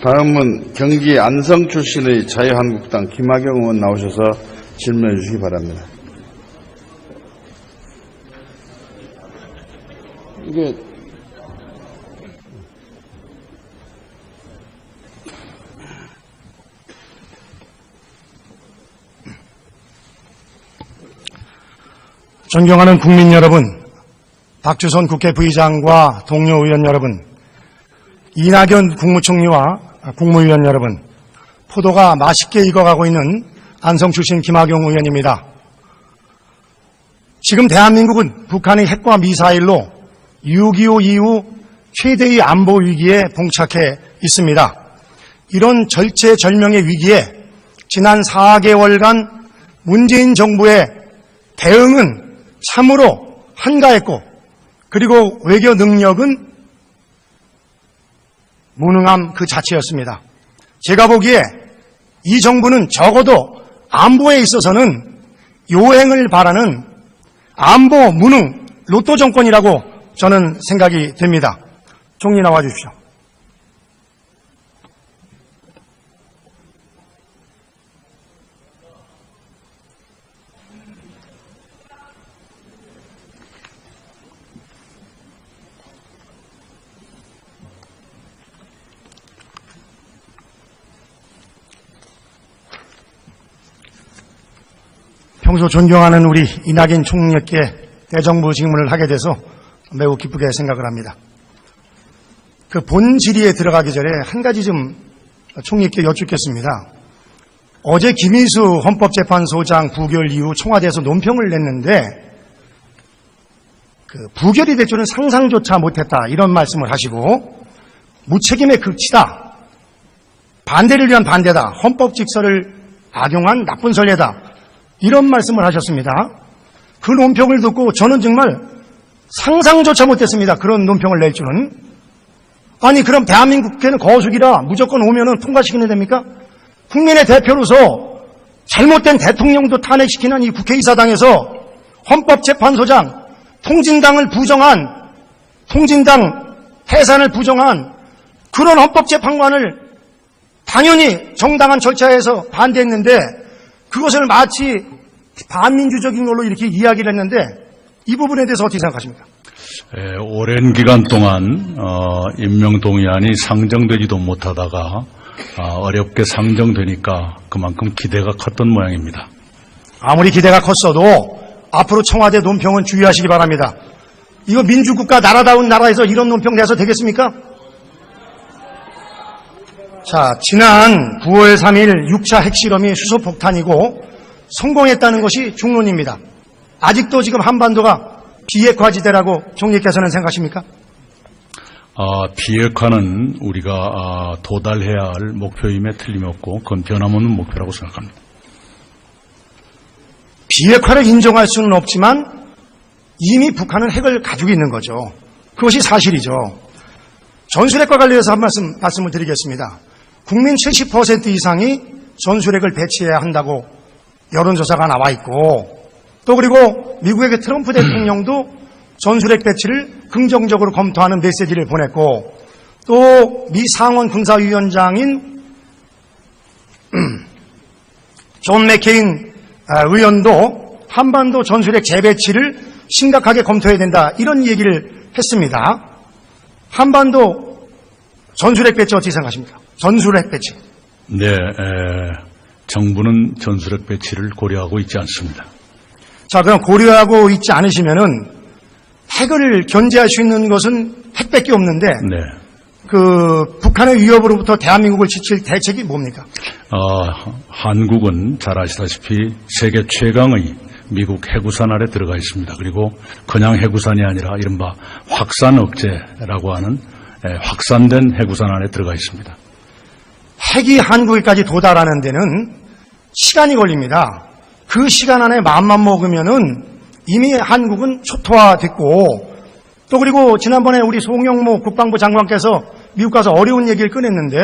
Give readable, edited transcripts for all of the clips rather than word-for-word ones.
다음은 경기 안성 출신의 자유한국당 김학용 의원 나오셔서 질문해 주시기 바랍니다. 이게 존경하는 국민 여러분, 박주선 국회 부의장과 동료 의원 여러분, 이낙연 국무총리와 국무위원 여러분, 포도가 맛있게 익어가고 있는 안성 출신 김학용 의원입니다. 지금 대한민국은 북한의 핵과 미사일로 6.25 이후 최대의 안보 위기에 봉착해 있습니다. 이런 절체절명의 위기에 지난 4개월간 문재인 정부의 대응은 참으로 한가했고, 그리고 외교 능력은 무능함 그 자체였습니다. 제가 보기에 이 정부는 적어도 안보에 있어서는 요행을 바라는 안보 무능 로또 정권이라고 저는 생각이 됩니다. 총리 나와 주십시오. 평소 존경하는 우리 이낙연 총리께 대정부 질문을 하게 돼서 매우 기쁘게 생각을 합니다. 그 본 질의에 들어가기 전에 한 가지 좀 총리께 여쭙겠습니다. 어제 김희수 헌법재판소장 부결 이후 청와대에서 논평을 냈는데 그 부결이 될 줄은 상상조차 못했다 이런 말씀을 하시고 무책임의 극치다. 반대를 위한 반대다. 헌법 직설을 악용한 나쁜 선례다. 이런 말씀을 하셨습니다. 그 논평을 듣고 저는 정말 상상조차 못했습니다. 그런 논평을 낼 줄은. 아니 그럼 대한민국 국회는 거수기라 무조건 오면은 통과시키는 됩니까? 국민의 대표로서 잘못된 대통령도 탄핵시키는 이 국회의사당에서 헌법재판소장 통진당을 부정한, 통진당 해산을 부정한 그런 헌법재판관을 당연히 정당한 절차에서 반대했는데 그것을 마치 반민주적인 걸로 이렇게 이야기를 했는데 이 부분에 대해서 어떻게 생각하십니까? 오랜 기간 동안 임명동의안이 상정되지도 못하다가 어렵게 상정되니까 그만큼 기대가 컸던 모양입니다. 아무리 기대가 컸어도 앞으로 청와대 논평은 주의하시기 바랍니다. 이거 민주국가 나라다운 나라에서 이런 논평 내서 되겠습니까? 자, 지난 9월 3일 6차 핵실험이 수소폭탄이고 성공했다는 것이 중론입니다. 아직도 지금 한반도가 비핵화지대라고 총리께서는 생각하십니까? 비핵화는 우리가 도달해야 할 목표임에 틀림없고 그건 변함없는 목표라고 생각합니다. 비핵화를 인정할 수는 없지만 이미 북한은 핵을 가지고 있는 거죠. 그것이 사실이죠. 전술핵과 관련해서 한 말씀을 드리겠습니다. 국민 70% 이상이 전술핵을 배치해야 한다고 여론조사가 나와 있고 또 그리고 미국의 트럼프 대통령도 전술핵 배치를 긍정적으로 검토하는 메시지를 보냈고 또 미 상원 군사위원장인 존 맥케인 의원도 한반도 전술핵 재배치를 심각하게 검토해야 된다 이런 얘기를 했습니다. 한반도 전술핵 배치 어떻게 생각하십니까? 전술핵 배치. 네, 정부는 전술핵 배치를 고려하고 있지 않습니다. 자, 그럼 고려하고 있지 않으시면은 핵을 견제할 수 있는 것은 핵밖에 없는데 네. 그 북한의 위협으로부터 대한민국을 지킬 대책이 뭡니까? 한국은 잘 아시다시피 세계 최강의 미국 해구산 아래 들어가 있습니다. 그리고 그냥 해구산이 아니라 이른바 확산 억제라고 하는 확산된 해구산 안에 들어가 있습니다. 핵이 한국에까지 도달하는 데는 시간이 걸립니다. 그 시간 안에 마음만 먹으면은 이미 한국은 초토화됐고 또 그리고 지난번에 우리 송영무 국방부 장관께서 미국 가서 어려운 얘기를 꺼냈는데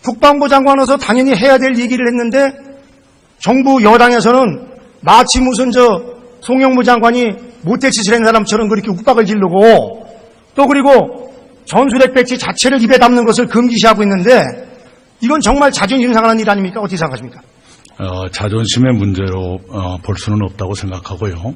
국방부 장관으로서 당연히 해야 될 얘기를 했는데 정부 여당에서는 마치 무슨 송영무 장관이 모텔 짓을 한 사람처럼 그렇게 욱박을 지르고 또 그리고 전술핵 배치 자체를 입에 담는 것을 금기시하고 있는데 이건 정말 자존심 상하는 일 아닙니까? 어떻게 생각하십니까? 자존심의 문제로 볼 수는 없다고 생각하고요.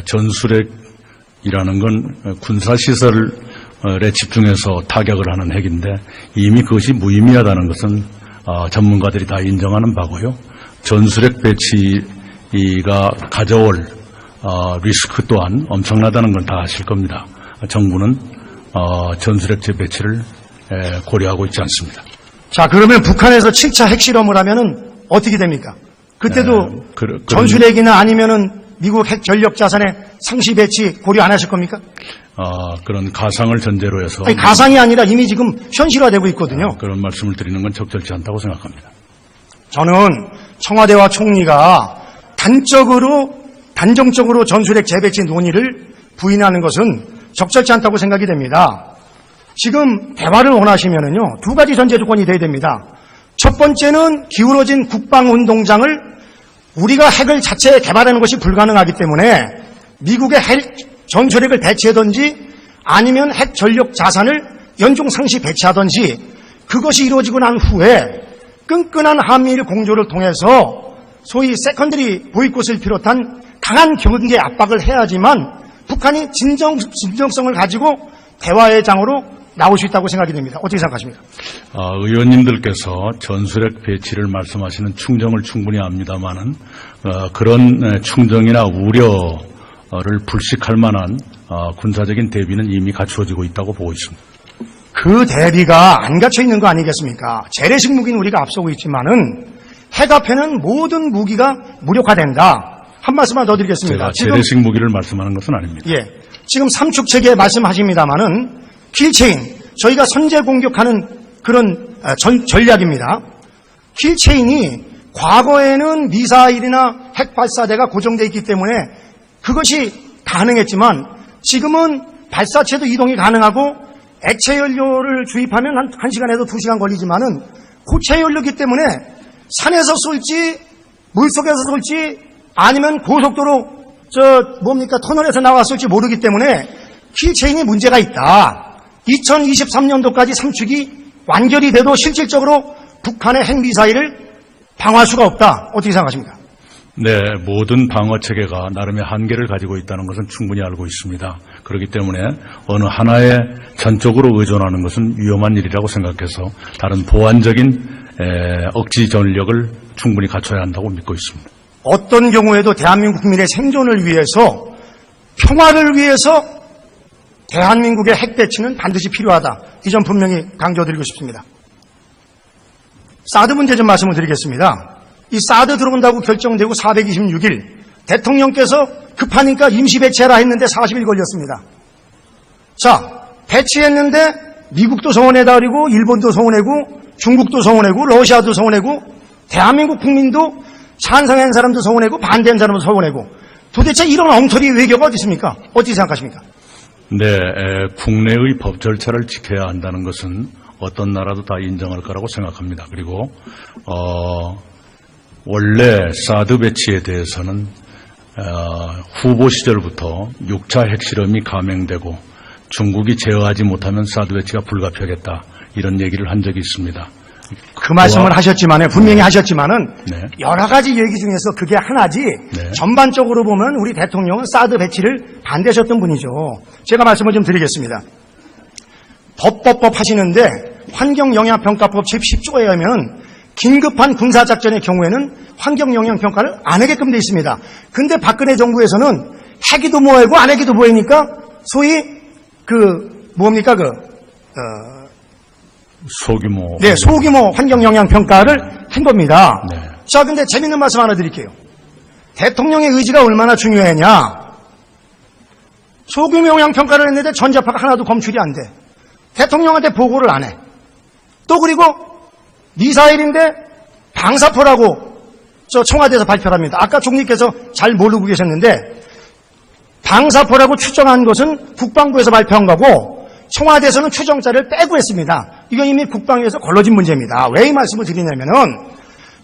전술핵이라는 건 군사시설에 집중해서 타격을 하는 핵인데 이미 그것이 무의미하다는 것은 전문가들이 다 인정하는 바고요. 전술핵 배치가 가져올 리스크 또한 엄청나다는 걸 다 아실 겁니다. 정부는 전술핵 재배치를 고려하고 있지 않습니다. 자, 그러면 북한에서 7차 핵실험을 하면은 어떻게 됩니까? 그때도 전술핵이나 아니면은 미국 핵 전력 자산의 상시 배치 고려 안 하실 겁니까? 그런 가상을 전제로 해서 아니, 가상이 아니라 이미 지금 현실화되고 있거든요. 그런 말씀을 드리는 건 적절치 않다고 생각합니다. 저는 청와대와 총리가 단정적으로 전술핵 재배치 논의를 부인하는 것은 적절치 않다고 생각이 됩니다. 지금 대화를 원하시면은요, 두 가지 전제 조건이 돼야 됩니다. 첫 번째는 기울어진 국방운동장을 우리가 핵을 자체 개발하는 것이 불가능하기 때문에 미국의 전술핵을 배치하든지 아니면 핵 전력 자산을 연중 상시 배치하든지 그것이 이루어지고 난 후에 끈끈한 한미일 공조를 통해서 소위 세컨더리 보이콧을 비롯한 강한 경제 압박을 해야지만 북한이 진정성을 가지고 대화의 장으로 나올 수 있다고 생각이 됩니다. 어떻게 생각하십니까? 의원님들께서 전술핵 배치를 말씀하시는 충정을 충분히 압니다마는 그런 충정이나 우려를 불식할 만한 군사적인 대비는 이미 갖추어지고 있다고 보고 있습니다. 그 대비가 안 갖춰 있는 거 아니겠습니까? 재래식 무기는 우리가 앞서고 있지만은 핵 앞에는 모든 무기가 무력화된다. 한 말씀만 더 드리겠습니다. 제가 재래식 무기를 말씀하는 것은 아닙니다. 예, 지금 삼축체계 말씀하십니다마는 킬체인, 저희가 선제 공격하는 그런 전략입니다. 킬체인이 과거에는 미사일이나 핵 발사대가 고정되어 있기 때문에 그것이 가능했지만 지금은 발사체도 이동이 가능하고 액체 연료를 주입하면 한 1시간에서 2시간 걸리지만은 고체 연료이기 때문에 산에서 쏠지 물속에서 쏠지 아니면 고속도로 터널에서 나왔을지 모르기 때문에 킬체인이 문제가 있다. 2023년도까지 삼축이 완결이 돼도 실질적으로 북한의 핵미사일을 방어할 수가 없다. 어떻게 생각하십니까? 네, 모든 방어 체계가 나름의 한계를 가지고 있다는 것은 충분히 알고 있습니다. 그렇기 때문에 어느 하나에 전적으로 의존하는 것은 위험한 일이라고 생각해서 다른 보완적인 억지 전력을 충분히 갖춰야 한다고 믿고 있습니다. 어떤 경우에도 대한민국 국민의 생존을 위해서 평화를 위해서 대한민국의 핵 배치는 반드시 필요하다. 이 점 분명히 강조드리고 싶습니다. 사드 문제 좀 말씀을 드리겠습니다. 이 사드 들어온다고 결정되고 426일 대통령께서 급하니까 임시 배치해라 했는데 40일 걸렸습니다. 자, 배치했는데 미국도 성원해다리고 일본도 성원해고 중국도 성원해고 러시아도 성원해고 대한민국 국민도 찬성한 사람도 성원해고 반대한 사람도 성원해고 도대체 이런 엉터리 외교가 어디 있습니까? 어떻게 생각하십니까? 네, 국내의 법 절차를 지켜야 한다는 것은 어떤 나라도 다 인정할 거라고 생각합니다. 그리고 원래 사드 배치에 대해서는 후보 시절부터 6차 핵실험이 감행되고 중국이 제어하지 못하면 사드 배치가 불가피하겠다 이런 얘기를 한 적이 있습니다. 그 말씀을 하셨지만은 분명히 하셨지만은 네. 여러 가지 얘기 중에서 그게 하나지 네. 전반적으로 보면 우리 대통령은 사드 배치를 반대하셨던 분이죠. 제가 말씀을 좀 드리겠습니다. 법 하시는데 환경영향평가법 제10조에 의하면 긴급한 군사작전의 경우에는 환경영향평가를 안 하게끔 되어 있습니다. 근데 박근혜 정부에서는 하기도 뭐하고 안 하기도 뭐하니까 소위 소규모 환경영향평가를 한 겁니다. 네. 자, 근데 재밌는 말씀 하나 드릴게요. 대통령의 의지가 얼마나 중요하냐. 소규모 영향평가를 했는데 전자파가 하나도 검출이 안 돼. 대통령한테 보고를 안 해. 또 그리고 미사일인데 방사포라고 청와대에서 발표를 합니다. 아까 총리께서 잘 모르고 계셨는데 방사포라고 추정한 것은 국방부에서 발표한 거고 청와대에서는 추정자를 빼고 했습니다. 이건 이미 국방위에서 걸러진 문제입니다. 왜 이 말씀을 드리냐면은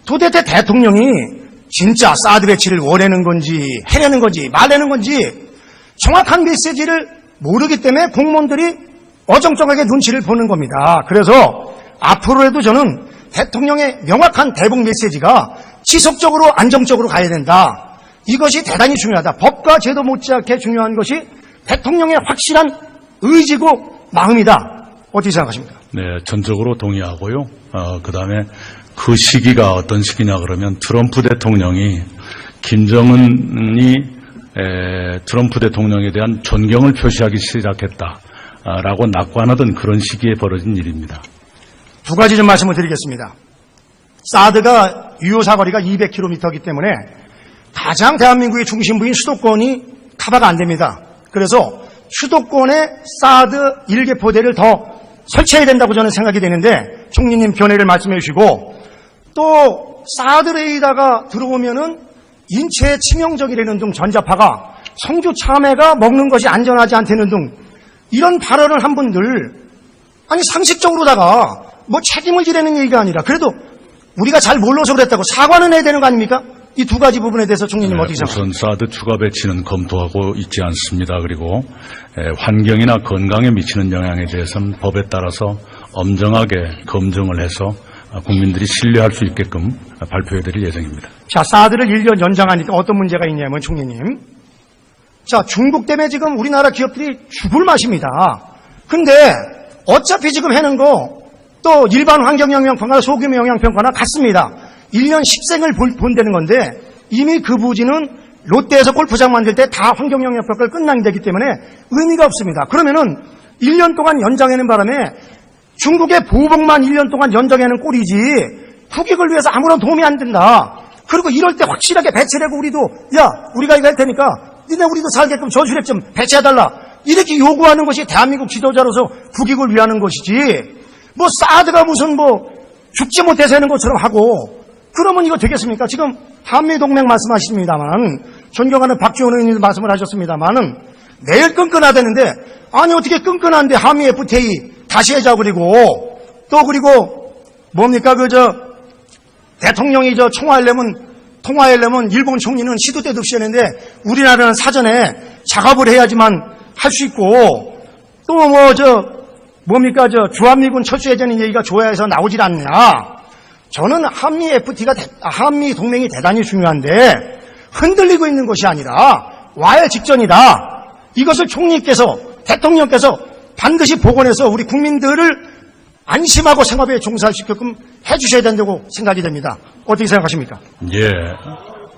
도대체 대통령이 진짜 사드 배치를 원하는 건지 해내는 건지 말하는 건지 정확한 메시지를 모르기 때문에 공무원들이 어정쩡하게 눈치를 보는 겁니다. 그래서 앞으로라도 저는 대통령의 명확한 대북 메시지가 지속적으로 안정적으로 가야 된다. 이것이 대단히 중요하다. 법과 제도 못지않게 중요한 것이 대통령의 확실한 의지고 마음이다. 어떻게 생각하십니까? 네, 전적으로 동의하고요. 그 다음에 그 시기가 어떤 시기냐 그러면 트럼프 대통령이 김정은이 트럼프 대통령에 대한 존경을 표시하기 시작했다라고 낙관하던 그런 시기에 벌어진 일입니다. 두 가지 좀 말씀을 드리겠습니다. 사드가 유효 사거리가 200km이기 때문에 가장 대한민국의 중심부인 수도권이 커버가 안 됩니다. 그래서 수도권에 사드 1개 포대를 더 설치해야 된다고 저는 생각이 되는데 총리님 견해를 말씀해 주시고 또 사드 레이더가 들어오면은 인체에 치명적이라는 등 전자파가 성주 참외가 먹는 것이 안전하지 않다는 등 이런 발언을 한 분들 아니 상식적으로다가 뭐 책임을 지라는 얘기가 아니라 그래도 우리가 잘 몰라서 그랬다고 사과는 해야 되는 거 아닙니까? 이 두 가지 부분에 대해서 총리님 어떻게 생각하십니까? 우선 사드 추가 배치는 검토하고 있지 않습니다. 그리고 환경이나 건강에 미치는 영향에 대해서는 법에 따라서 엄정하게 검증을 해서 국민들이 신뢰할 수 있게끔 발표해드릴 예정입니다. 자, 사드를 1년 연장하니까 어떤 문제가 있냐면 총리님. 자, 중국 때문에 지금 우리나라 기업들이 죽을 맛입니다. 근데 어차피 지금 해는 거 또 일반 환경영향평가나 소규모 영향평가나 같습니다. 1년 10생을 본다는 건데 이미 그 부지는 롯데에서 골프장 만들 때 다 환경영향평가를 끝나게 되기 때문에 의미가 없습니다. 그러면은 1년 동안 연장하는 바람에 중국의 보복만 1년 동안 연장하는 꼴이지 국익을 위해서 아무런 도움이 안 된다. 그리고 이럴 때 확실하게 배치하고 우리도 야 우리가 이거 할 테니까 니네 우리도 살게끔 저수력 좀 배치해달라. 이렇게 요구하는 것이 대한민국 지도자로서 국익을 위하는 것이지 뭐 사드가 무슨 뭐 죽지 못해서 하는 것처럼 하고 그러면 이거 되겠습니까? 지금 한미동맹 말씀하십니다만 존경하는 박지원 의원님 말씀을 하셨습니다만은 매일 끈끈하다는데 아니 어떻게 끈끈한데 한미 FTA 다시 하자고 그리고 또 그리고 뭡니까 대통령이 통화하려면 일본 총리는 시도 때도 없이 하는데 우리나라는 사전에 작업을 해야지만 할 수 있고 또 주한미군 철수해제는 얘기가 조야에서 나오질 않느냐. 저는 한미 동맹이 대단히 중요한데 흔들리고 있는 것이 아니라 와야 직전이다. 이것을 총리께서 대통령께서 반드시 복원해서 우리 국민들을 안심하고 생업에 종사시게끔 해주셔야 된다고 생각이 됩니다. 어떻게 생각하십니까? 예,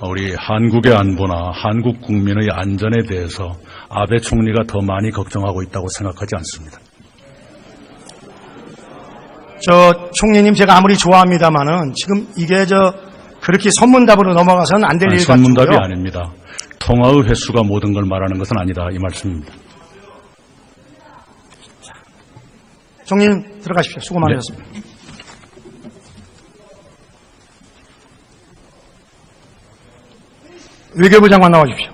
우리 한국의 안보나 한국 국민의 안전에 대해서 아베 총리가 더 많이 걱정하고 있다고 생각하지 않습니다. 총리님 제가 아무리 좋아합니다만은 지금 이게 그렇게 선문답으로 넘어가서는 안 될 일 같고요. 선문답이 아닙니다. 통화의 횟수가 모든 걸 말하는 것은 아니다 이 말씀입니다. 총리님 들어가십시오. 수고 많으셨습니다. 네. 외교부 장관 나와주십시오.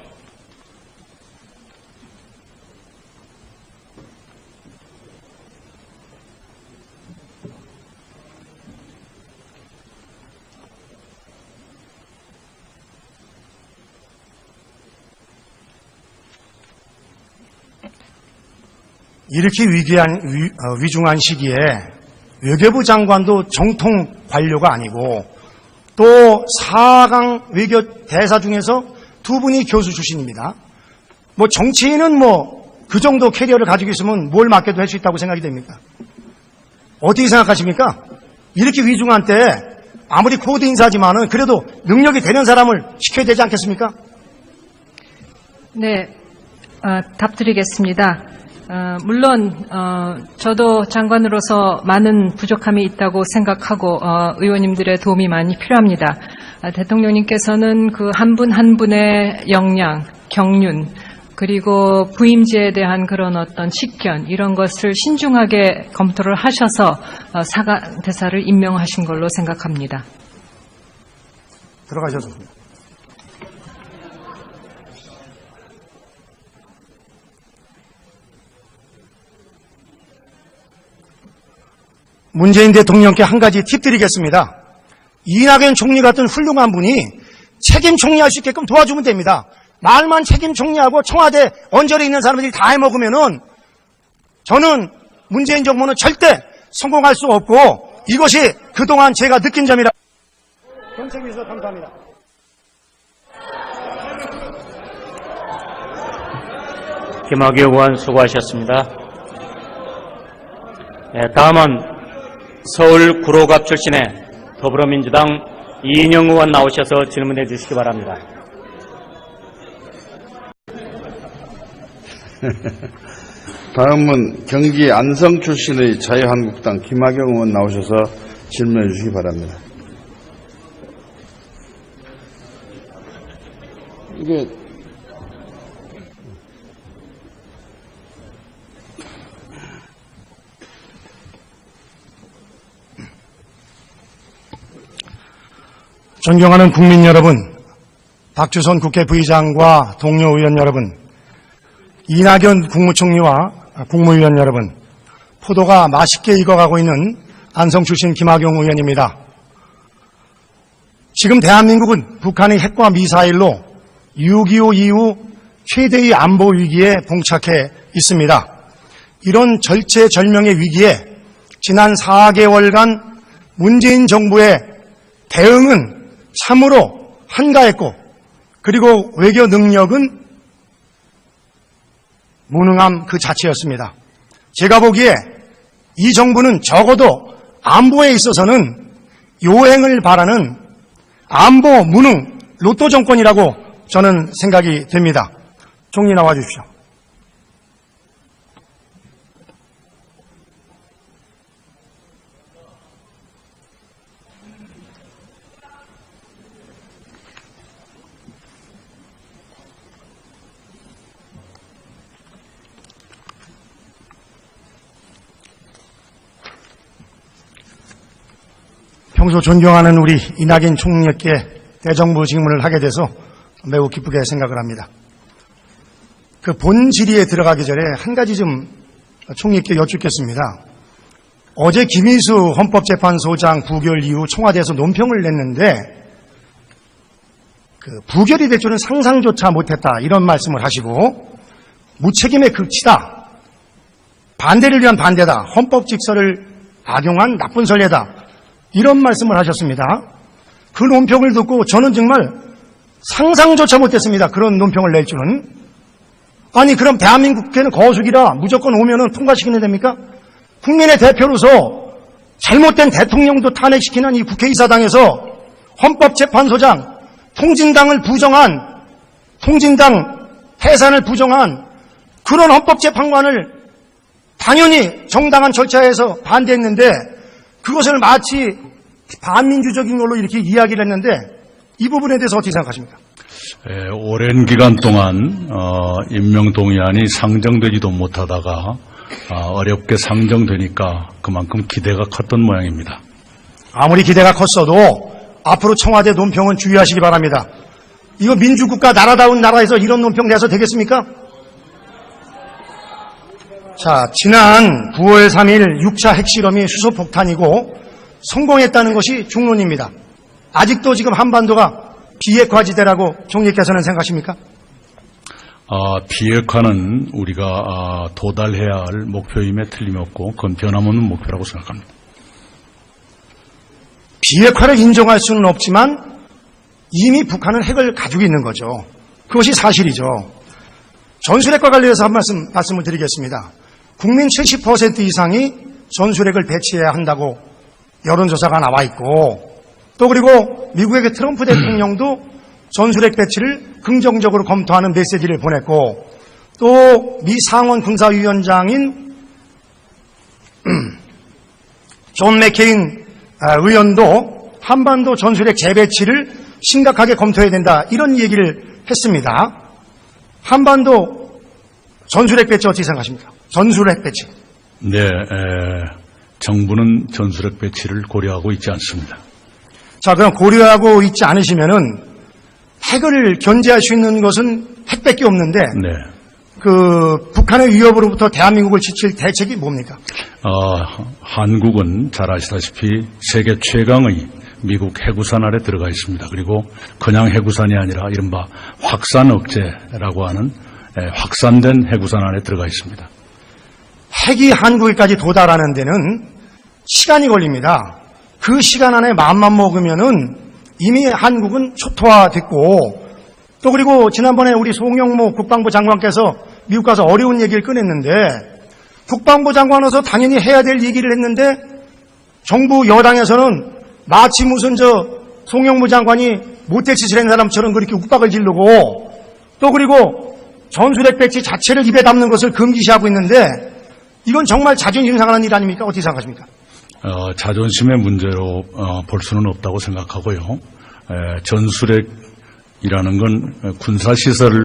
이렇게 위중한 시기에 외교부 장관도 정통 관료가 아니고 또 4강 외교 대사 중에서 두 분이 교수 출신입니다. 정치인은 그 정도 캐리어를 가지고 있으면 뭘 맡겨도 할 수 있다고 생각이 됩니까? 어떻게 생각하십니까? 이렇게 위중한 때 아무리 코드 인사지만은 그래도 능력이 되는 사람을 시켜야 되지 않겠습니까? 네, 답드리겠습니다. 물론 저도 장관으로서 많은 부족함이 있다고 생각하고 의원님들의 도움이 많이 필요합니다. 대통령님께서는 그 한 분 한 분의 역량, 경륜 그리고 부임제에 대한 그런 어떤 식견 이런 것을 신중하게 검토를 하셔서 사가 대사를 임명하신 걸로 생각합니다. 들어가셨습니다. 문재인 대통령께 한 가지 팁 드리겠습니다. 이낙연 총리 같은 훌륭한 분이 책임 총리할 수 있게끔 도와주면 됩니다. 말만 책임 총리하고 청와대 언저리에 있는 사람들이 다 해먹으면은 저는 문재인 정부는 절대 성공할 수 없고 이것이 그동안 제가 느낀 점이라. 경청해 주셔서 감사합니다. 김학용 의원 수고하셨습니다. 다음은 서울 구로갑 출신의 더불어민주당 이인영 의원 나오셔서 질문해 주시기 바랍니다. 다음은 경기 안성 출신의 자유한국당 김학용 의원 나오셔서 질문해 주시기 바랍니다. 이게 존경하는 국민 여러분, 박주선 국회 부의장과 동료 의원 여러분, 이낙연 국무총리와 국무위원 여러분, 포도가 맛있게 익어가고 있는 안성 출신 김학용 의원입니다. 지금 대한민국은 북한의 핵과 미사일로 6.25 이후 최대의 안보 위기에 봉착해 있습니다. 이런 절체절명의 위기에 지난 4개월간 문재인 정부의 대응은 참으로 한가했고, 그리고 외교 능력은 무능함 그 자체였습니다. 제가 보기에 이 정부는 적어도 안보에 있어서는 요행을 바라는 안보 무능 로또 정권이라고 저는 생각이 됩니다. 총리 나와 주십시오. 평소 존경하는 우리 이낙연 총리께 대정부 질문을 하게 돼서 매우 기쁘게 생각을 합니다. 그 본 질의에 들어가기 전에 한 가지 좀 총리께 여쭙겠습니다. 어제 김희수 헌법재판소장 부결 이후 청와대에서 논평을 냈는데 그 부결이 될 줄은 상상조차 못했다 이런 말씀을 하시고 무책임의 극치다. 반대를 위한 반대다. 헌법 직서를 악용한 나쁜 선례다. 이런 말씀을 하셨습니다. 그 논평을 듣고 저는 정말 상상조차 못했습니다. 그런 논평을 낼 줄은. 아니 그럼 대한민국 국회는 거수기라 무조건 오면은 통과시키면 됩니까? 국민의 대표로서 잘못된 대통령도 탄핵시키는 이 국회의사당에서 헌법재판소장 통진당을 부정한, 통진당 해산을 부정한 그런 헌법재판관을 당연히 정당한 절차에서 반대했는데 그것을 마치 반민주적인 걸로 이렇게 이야기를 했는데 이 부분에 대해서 어떻게 생각하십니까? 오랜 기간 동안 임명동의안이 상정되지도 못하다가 어렵게 상정되니까 그만큼 기대가 컸던 모양입니다. 아무리 기대가 컸어도 앞으로 청와대 논평은 주의하시기 바랍니다. 이거 민주국가 나라다운 나라에서 이런 논평 내서 되겠습니까? 자, 지난 9월 3일 6차 핵실험이 수소폭탄이고 성공했다는 것이 중론입니다. 아직도 지금 한반도가 비핵화지대라고 총리께서는 생각하십니까? 비핵화는 우리가 도달해야 할 목표임에 틀림없고 그건 변함없는 목표라고 생각합니다. 비핵화를 인정할 수는 없지만 이미 북한은 핵을 가지고 있는 거죠. 그것이 사실이죠. 전술핵과 관련해서 한 말씀을 드리겠습니다. 국민 70% 이상이 전술핵을 배치해야 한다고 여론조사가 나와 있고 또 그리고 미국의 트럼프 대통령도 전술핵 배치를 긍정적으로 검토하는 메시지를 보냈고 또 미 상원 군사위원장인 존 맥케인 의원도 한반도 전술핵 재배치를 심각하게 검토해야 된다 이런 얘기를 했습니다. 한반도 전술핵 배치 어떻게 생각하십니까? 전술핵 배치. 네, 정부는 전술핵 배치를 고려하고 있지 않습니다. 자, 그럼 고려하고 있지 않으시면은 핵을 견제할 수 있는 것은 핵밖에 없는데 네. 그 북한의 위협으로부터 대한민국을 지킬 대책이 뭡니까? 한국은 잘 아시다시피 세계 최강의 미국 해구산 아래 들어가 있습니다. 그리고 그냥 해구산이 아니라 이른바 확산 억제라고 하는 확산된 해구산 안에 들어가 있습니다. 핵이 한국에까지 도달하는 데는 시간이 걸립니다. 그 시간 안에 마음만 먹으면은 이미 한국은 초토화됐고, 또 그리고 지난번에 우리 송영무 국방부 장관께서 미국 가서 어려운 얘기를 꺼냈는데, 국방부 장관으로서 당연히 해야 될 얘기를 했는데 정부 여당에서는 마치 무슨 송영무 장관이 모태 짓을 한 사람처럼 그렇게 욱박을 지르고, 또 그리고 전술핵 배치 자체를 입에 담는 것을 금기시하고 있는데, 이건 정말 자존심 상하는 일 아닙니까? 어떻게 생각하십니까? 자존심의 문제로 볼 수는 없다고 생각하고요. 전술핵이라는 건 군사시설을